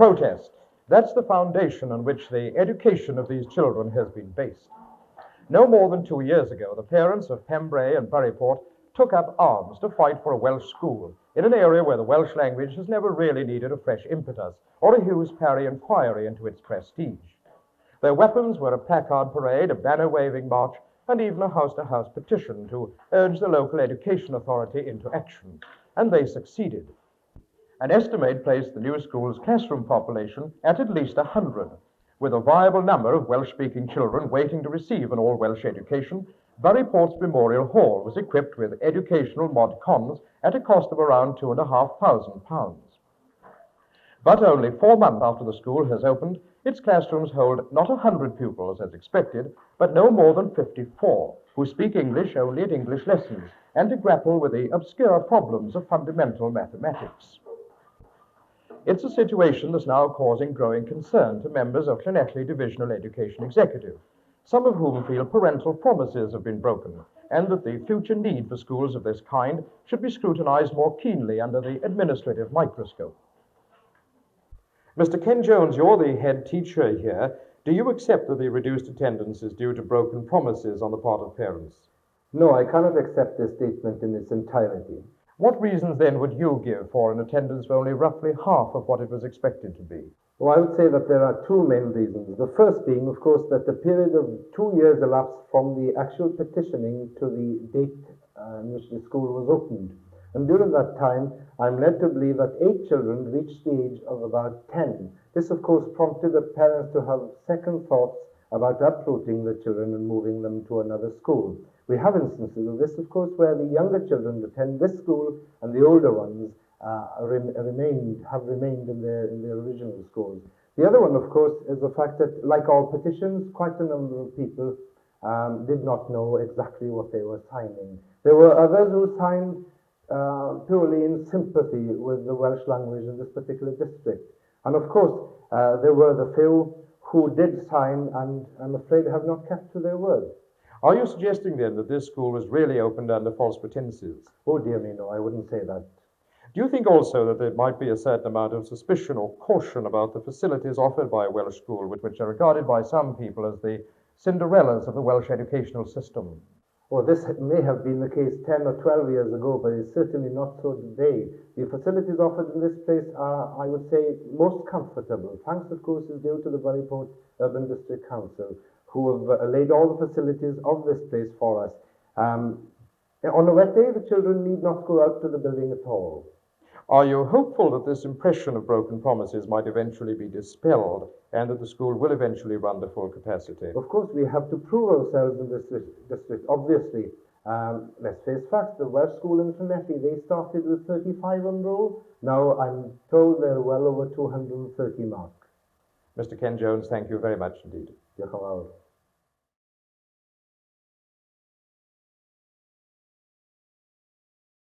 protest. That's the foundation on which the education of these children has been based. No more than 2 years ago, the parents of Pembray and Burry Port took up arms to fight for a Welsh school in an area where the Welsh language has never really needed a fresh impetus or a Hughes Parry inquiry into its prestige. Their weapons were a placard parade, a banner-waving march, and even a house-to-house petition to urge the local education authority into action. And they succeeded. An estimate placed the new school's classroom population at least 100. With a viable number of Welsh-speaking children waiting to receive an all-Welsh education, Burry Port's Memorial Hall was equipped with educational mod cons at a cost of around £2,500. But only 4 months after the school has opened, its classrooms hold not 100 pupils as expected, but no more than 54, who speak English only at English lessons and to grapple with the obscure problems of fundamental mathematics. It's a situation that's now causing growing concern to members of Llanelli Divisional Education Executive, some of whom feel parental promises have been broken, and that the future need for schools of this kind should be scrutinized more keenly under the administrative microscope. Mr. Ken Jones, you're the head teacher here. Do you accept that the reduced attendance is due to broken promises on the part of parents? No, I cannot accept this statement in its entirety. What reasons then would you give for an attendance of only roughly half of what it was expected to be? Well, I would say that there are two main reasons. The first being, of course, that the period of 2 years elapsed from the actual petitioning to the date in which the school was opened. And during that time, I'm led to believe that 8 children reached the age of about 10. This, of course, prompted the parents to have second thoughts about uprooting the children and moving them to another school. We have instances of this, of course, where the younger children attend this school and the older ones have remained in their original schools. The other one, of course, is the fact that, like all petitions, quite a number of people did not know exactly what they were signing. There were others who signed purely in sympathy with the Welsh language in this particular district. And of course, there were the few who did sign and I'm afraid have not kept to their word. Are you suggesting then that this school was really opened under false pretenses? Oh dear me, no, I wouldn't say that. Do you think also that there might be a certain amount of suspicion or caution about the facilities offered by a Welsh school, which are regarded by some people as the Cinderellas of the Welsh educational system? Well, this may have been the case 10 or 12 years ago, but it's certainly not so today. The facilities offered in this place are, I would say, most comfortable. Thanks, of course, is due to the Burry Port Urban District Council, who have laid all the facilities of this place for us. On a wet day, the children need not go out to the building at all. Are you hopeful that this impression of broken promises might eventually be dispelled and that the school will eventually run to full capacity? Of course, we have to prove ourselves in this district. Obviously, let's face facts, the Welsh school in Llanelli, they started with 35 on roll. Now I'm told they're well over 230 mark. Mr. Ken Jones, thank you very much indeed. Diolch yn fawr.